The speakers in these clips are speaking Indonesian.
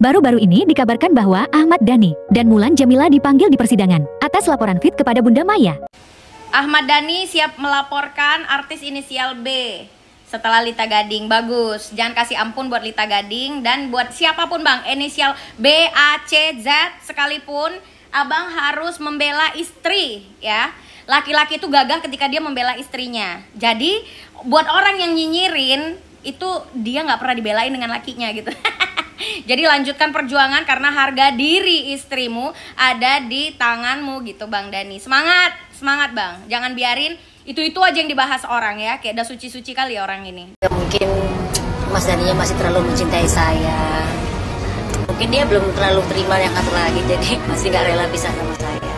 Baru-baru ini dikabarkan bahwa Ahmad Dhani dan Mulan Jameela dipanggil di persidangan atas laporan Fit kepada Bunda Maya. Ahmad Dhani siap melaporkan artis inisial B setelah Lita Gading. Bagus, jangan kasih ampun buat Lita Gading dan buat siapapun bang, inisial B, A, C, Z sekalipun, abang harus membela istri ya. Laki-laki itu gagah ketika dia membela istrinya. Jadi buat orang yang nyinyirin itu dia nggak pernah dibelain dengan lakinya gitu. Jadi lanjutkan perjuangan karena harga diri istrimu ada di tanganmu gitu Bang Dhani. Semangat, semangat Bang. Jangan biarin itu aja yang dibahas orang ya. Kayak udah suci-suci kali orang ini. Ya, mungkin Mas Dhani masih terlalu mencintai saya. Mungkin dia belum terlalu terima yang satu lagi, jadi masih gak rela pisah sama saya.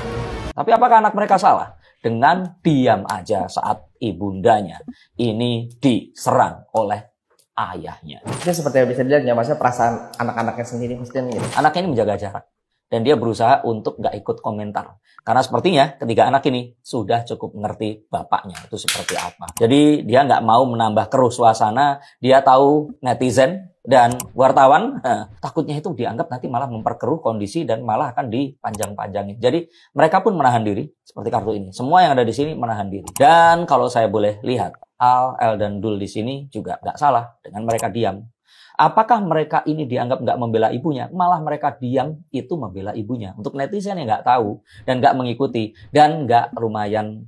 Tapi apakah anak mereka salah dengan diam aja saat ibundanya ini diserang oleh ayahnya? Itu seperti yang bisa dilihat ya, maksudnya perasaan anak-anaknya sendiri mestinya gitu. Anak ini menjaga jarak dan dia berusaha untuk nggak ikut komentar karena sepertinya ketiga anak ini sudah cukup mengerti bapaknya itu seperti apa. Jadi dia nggak mau menambah keruh suasana. Dia tahu netizen dan wartawan takutnya itu dianggap nanti malah memperkeruh kondisi dan malah akan dipanjang-panjangin. Jadi mereka pun menahan diri seperti kartu ini. Semua yang ada di sini menahan diri. Dan kalau saya boleh lihat, Al, El, dan Dul di sini juga nggak salah dengan mereka diam. Apakah mereka ini dianggap nggak membela ibunya? Malah mereka diam itu membela ibunya. Untuk netizen yang nggak tahu dan nggak mengikuti dan nggak lumayan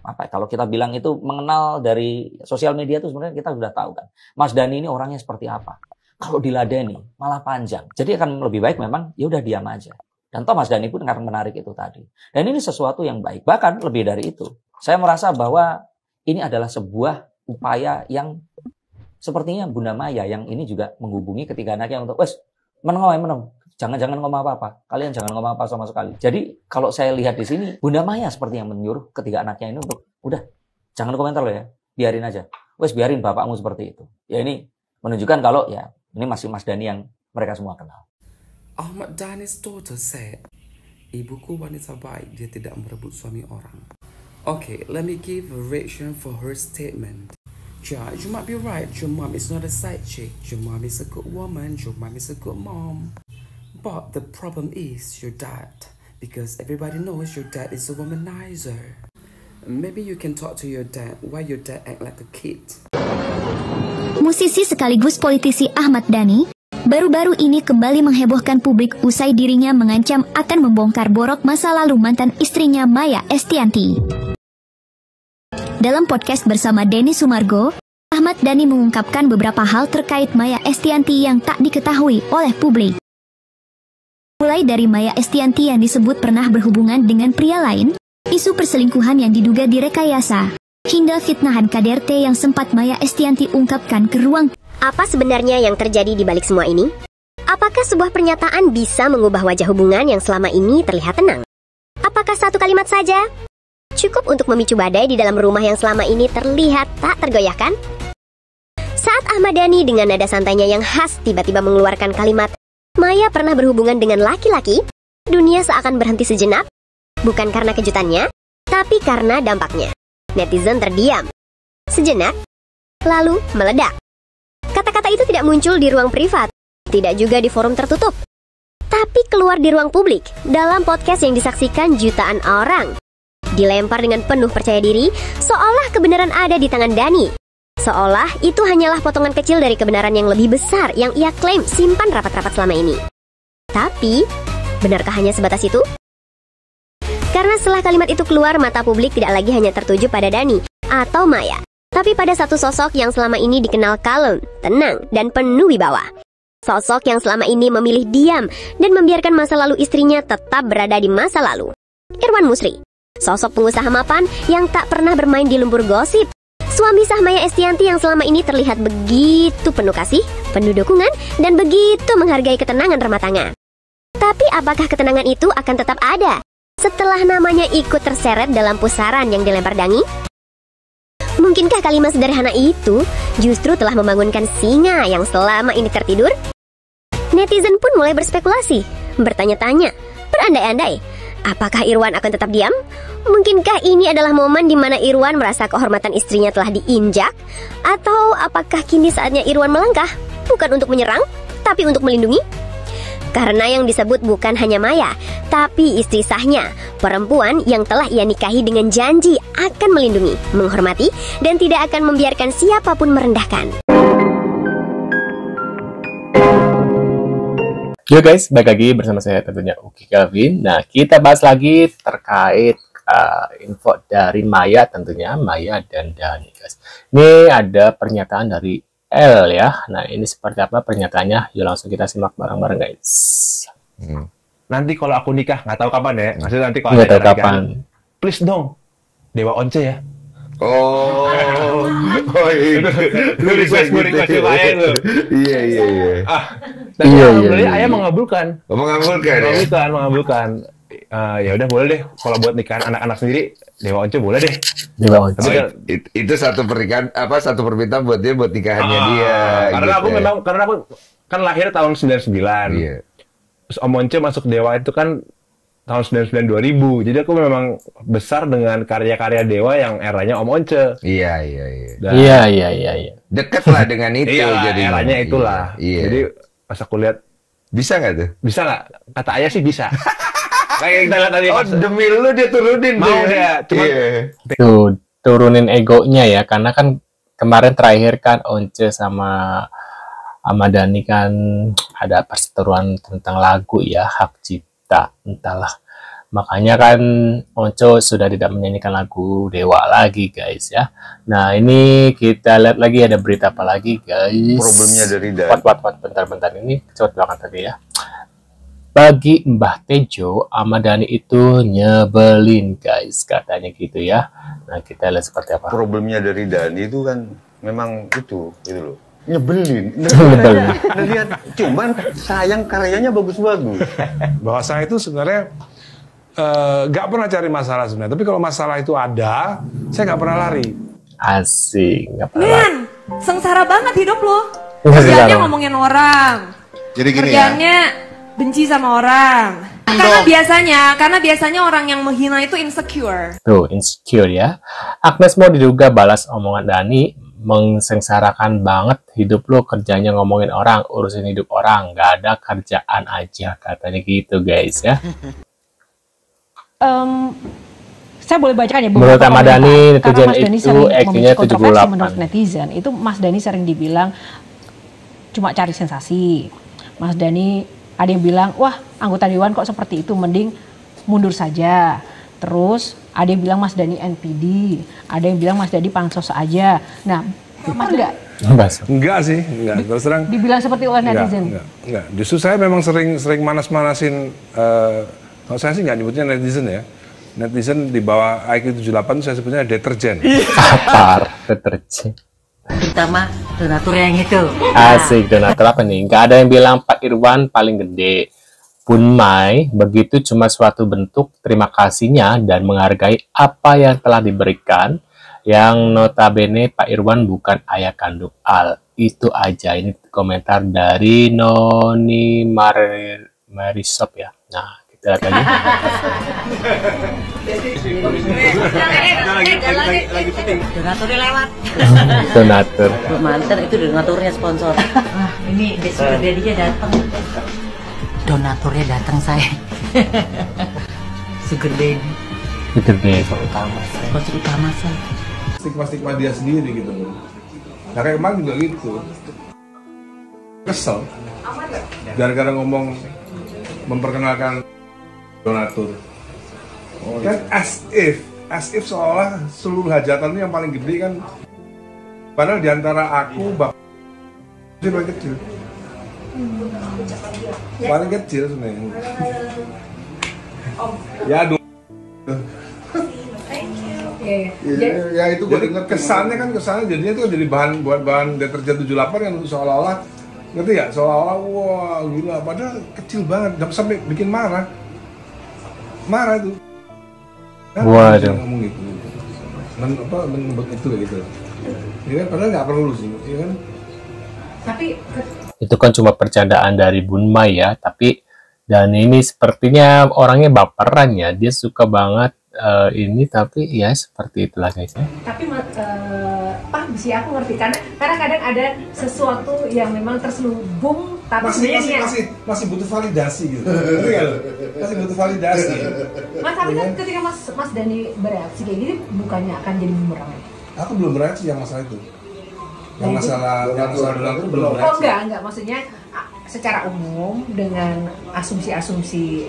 kalau kita bilang itu mengenal dari sosial media itu sebenarnya kita sudah tahu kan. Mas Dhani ini orangnya seperti apa? Kalau diladeni malah panjang. Jadi akan lebih baik memang ya udah diam aja. Dan toh Mas Dhani pun akan menarik itu tadi. Dan ini sesuatu yang baik. Bahkan lebih dari itu. Saya merasa bahwa ini adalah sebuah upaya yang sepertinya Bunda Maya yang ini juga menghubungi ketiga anaknya untuk meneng. Jangan ngomong apa-apa. Kalian jangan ngomong apa sama sekali. Jadi kalau saya lihat di sini Bunda Maya seperti yang menyuruh ketiga anaknya ini untuk udah jangan komentar loh ya. Biarin aja. Biarin bapakmu seperti itu. Ya ini menunjukkan kalau ya ini masih Mas Dhani yang mereka semua kenal. Ahmad Dhani's daughter said, "Ibuku wanita baik, dia tidak merebut suami orang." Okay, let me give a reaction for her statement. Yeah, you might be right. Your mom is not a side chick. Your mom is a good woman. Your mom is a good mom. But the problem is your dad. Because everybody knows your dad is a womanizer. Maybe you can talk to your dad why your dad act like a kid. Musisi sekaligus politisi Ahmad Dhani baru-baru ini kembali menghebohkan publik usai dirinya mengancam akan membongkar borok masa lalu mantan istrinya Maya Estianty. Dalam podcast bersama Denny Sumargo, Ahmad Dhani mengungkapkan beberapa hal terkait Maya Estianty yang tak diketahui oleh publik. Mulai dari Maya Estianty yang disebut pernah berhubungan dengan pria lain, isu perselingkuhan yang diduga direkayasa, hingga fitnahan KDRT yang sempat Maya Estianty ungkapkan ke ruang. Apa sebenarnya yang terjadi di balik semua ini? Apakah sebuah pernyataan bisa mengubah wajah hubungan yang selama ini terlihat tenang? Apakah satu kalimat saja cukup untuk memicu badai di dalam rumah yang selama ini terlihat tak tergoyahkan? Saat Ahmad Dhani dengan nada santainya yang khas tiba-tiba mengeluarkan kalimat, Maya pernah berhubungan dengan laki-laki, dunia seakan berhenti sejenak, bukan karena kejutannya, tapi karena dampaknya. Netizen terdiam sejenak, lalu meledak. Kata-kata itu tidak muncul di ruang privat, tidak juga di forum tertutup, tapi keluar di ruang publik, dalam podcast yang disaksikan jutaan orang. Dilempar dengan penuh percaya diri, seolah kebenaran ada di tangan Dhani. Seolah itu hanyalah potongan kecil dari kebenaran yang lebih besar yang ia klaim simpan rapat-rapat selama ini. Tapi, benarkah hanya sebatas itu? Karena setelah kalimat itu keluar, mata publik tidak lagi hanya tertuju pada Dhani atau Maya, tapi pada satu sosok yang selama ini dikenal kalem, tenang, dan penuh wibawa. Sosok yang selama ini memilih diam dan membiarkan masa lalu istrinya tetap berada di masa lalu. Irwan Musri. Sosok pengusaha mapan yang tak pernah bermain di lumpur gosip. Suami sah Maya Estianty yang selama ini terlihat begitu penuh kasih, penuh dukungan, dan begitu menghargai ketenangan rumah tangga. Tapi apakah ketenangan itu akan tetap ada setelah namanya ikut terseret dalam pusaran yang dilempar Dhani? Mungkinkah kalimat sederhana itu justru telah membangunkan singa yang selama ini tertidur? Netizen pun mulai berspekulasi, bertanya-tanya, berandai-andai. Apakah Irwan akan tetap diam? Mungkinkah ini adalah momen di mana Irwan merasa kehormatan istrinya telah diinjak? Atau apakah kini saatnya Irwan melangkah? Bukan untuk menyerang, tapi tapi untuk melindungi? Karena yang disebut bukan hanya Maya, tapi istri sahnya, perempuan yang telah ia nikahi dengan janji akan melindungi, menghormati, dan tidak akan membiarkan siapapun merendahkan. Yo guys, balik lagi bersama saya tentunya Uki Kelvin. Nah, kita bahas lagi terkait info dari Maya, tentunya Maya dan Dani guys. Ini ada pernyataan dari L ya. Nah, ini seperti apa pernyataannya? Yuk langsung kita simak bareng-bareng guys. Nanti kalau aku nikah, nggak tahu kapan ya. Maksudnya nanti kalau Nggak tahu ada kapan. please dong, Dewa Once ya. Oh iya. Lu request Maya lu. Iya. Tapi Iya. alhamdulillah ayah mengabulkan. Mengabulkan ya? Mengabulkan. Ya udah boleh deh. Kalau buat nikahan anak-anak sendiri, Dewa Once boleh deh. Dewa Once. Itu satu pernikahan satu permintaan buat dia, buat nikahannya dia. Karena gitu aku kan lahir tahun 99. Iya. Terus Om Once masuk Dewa itu kan tahun 99 2000. Jadi aku memang besar dengan karya-karya Dewa yang eranya Om Once. Iya. Dan Iya. Deket lah dengan itu. Iyalah, jadi eranya itulah. Iya. Jadi pas aku lihat, Bisa nggak tuh? bisa nggak? Kata ayah sih bisa. Kayak kita lihat tadi. Oh, demi lu dia turunin Mau tuh. dia, cuman Tuh, turunin egonya ya, karena kan kemarin terakhir kan Once sama Dani kan ada perseteruan tentang lagu ya, hak cipta, entahlah. Makanya kan Once sudah tidak menyanyikan lagu Dewa lagi guys ya. Nah, ini kita lihat lagi ada berita apa lagi guys. Problemnya dari Dani. Bentar, ini cepet banget tadi ya. Bagi Mbah Tejo, Ahmad Dhani itu nyebelin guys, katanya gitu ya. Nah, kita lihat seperti apa. Problemnya dari Dani itu kan memang itu loh. Nyebelin. Lihat, cuman sayang karyanya bagus-bagus. Bahwa saya itu sebenarnya nggak pernah cari masalah sebenarnya. Tapi kalau masalah itu ada, saya nggak pernah lari. Asik, nggak pernah lari. Men, sengsara banget hidup lo. Sengsara. Kerjaannya ngomongin orang. Jadi gini Kerjaannya benci sama orang. Karena biasanya orang yang menghina itu insecure. Tuh, insecure ya. Agnes mau diduga balas omongan Dani, mengsengsarakan banget hidup lo, kerjanya ngomongin orang, urusin hidup orang, nggak ada kerjaan aja, katanya gitu guys ya. Saya boleh bacakan ya Menurut beberapa Ahmad komentar. Dhani, Karena netizen Mas Dhani itu sering IQ-nya memicu kontroversi 78. menurut netizen. Itu Mas Dhani sering dibilang cuma cari sensasi. Mas Dhani ada yang bilang, wah anggota dewan kok seperti itu, mending mundur saja. Terus ada yang bilang Mas Dhani NPD, ada yang bilang Mas Dhani pansos aja. Nah, Mas Enggak sih, enggak. Terus terang. dibilang seperti oleh netizen. Enggak. Justru saya memang sering manas-manasin. Kalau saya sih nggak nyebutnya netizen ya. Netizen di bawah IQ 78 itu saya sebutnya deterjen. Apar, deterjen. Terutama donatur yang itu. Asik, donatur apa nih? Nggak ada yang bilang Pak Irwan paling gede. Punmai, begitu cuma suatu bentuk terima kasihnya dan menghargai apa yang telah diberikan. Yang notabene Pak Irwan bukan ayah kandung Al. Itu aja. Ini komentar dari Noni Marisop ya. Nah, kita lihat lagi. Donaturnya lewat. Donatur. Mantan itu donaturnya sponsor. Wah, ini sugar daddy-nya datang. Donaturnya datang saya. Sugar daddy. Sugar daddy. Sponsor utama saya. Stigma dia sendiri gitu loh. Nah kayak kemarin juga gitu. Kesel. Gara-gara ngomong memperkenalkan donatur. Kan as if seolah seluruh hajatan yang paling gede kan, padahal diantara aku bapak itu paling kecil, sebenarnya. Ya aduh. Ya itu jadi kesannya jadinya itu jadi bahan deterjen 78 yang seolah-olah, ngerti ya, seolah-olah wah gila, padahal kecil banget, sampai bikin marah itu. Kan Waduh. Ngomong gitu. Menyebut itu kayak gitu. Ya kan, padahal nggak perlu sih, ya kan? Tapi Itu kan cuma percandaan dari Bunmai ya, tapi dan ini sepertinya orangnya baperan ya, dia suka banget ini, tapi ya seperti itulah guys ya. Tapi Pak sih, aku ngerti karena kadang ada sesuatu yang memang terselubung tapi sebenarnya masih butuh validasi gitu. Ngerti nggak lo? Masih butuh validasi. Mas, tapi kan ketika Mas Dhani bereaksi kayak gini bukannya akan jadi bumerang? Aku belum bereaksi yang masalah itu. Yang masalah donatur belum bereaksi. Oh enggak, maksudnya secara umum dengan asumsi-asumsi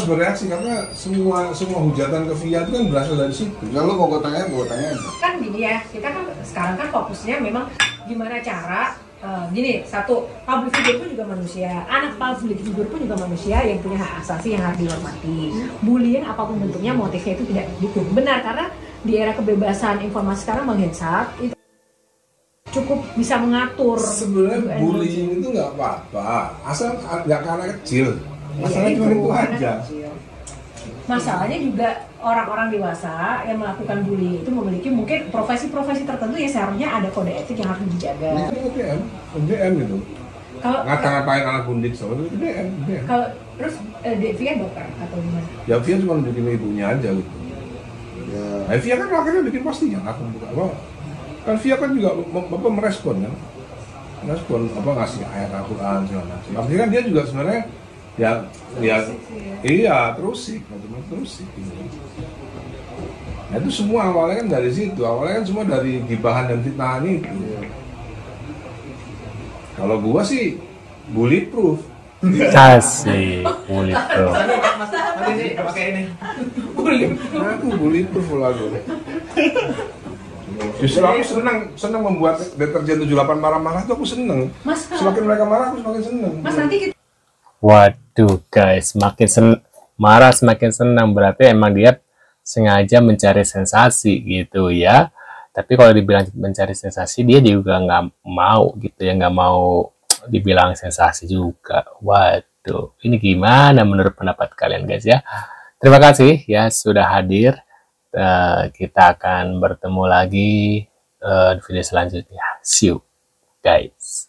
bereaksi karena semua hujatan ke Via itu kan berasal dari situ. Kalau mau tanya kan gini ya, kita kan sekarang kan fokusnya memang gimana cara gini, satu, public figure pun juga manusia, anak public figure pun juga manusia yang punya hak asasi yang harus dihormati. Bullying apapun bentuknya, motifnya itu tidak didukung. Benar, karena di era kebebasan informasi sekarang menghensat itu cukup bisa mengatur. Sebenarnya bullying itu nggak apa-apa, asal nggak karena kecil. Masalahnya cuma itu aja. Masalahnya juga orang-orang dewasa yang melakukan bullying itu memiliki mungkin profesi-profesi tertentu yang seharusnya ada kode etik yang harus dijaga. DM gitu. Kalau ngata-ngatain anak gundik soalnya itu DM. Kalau terus Via dokter atau gimana? Ya Via cuma nunjukin ibunya aja gitu. Ya. Via kan akhirnya bikin postingan, aku buka apa? Kan Via kan juga merespon kan, ngasih ayat Al-Quran segala macam. Artinya kan dia juga sebenarnya iya terus sih gitu. Nah itu semua awalnya kan dari situ, awalnya kan semua dari gibahan dan fitnahan itu. Kalau gua sih bulletproof. Kasih bulletproof. Ini pakai ini. Aku bulletproof lagu. Justru aku senang membuat deterjen 78 marah-marah tuh aku seneng. Semakin mereka marah aku semakin seneng. Mas nanti kita Waduh guys, marah semakin senang, berarti emang dia sengaja mencari sensasi gitu ya. Tapi kalau dibilang mencari sensasi, dia juga nggak mau gitu ya, nggak mau dibilang sensasi juga. Waduh, ini gimana menurut pendapat kalian guys ya? Terima kasih ya sudah hadir. Kita akan bertemu lagi di video selanjutnya. See you guys.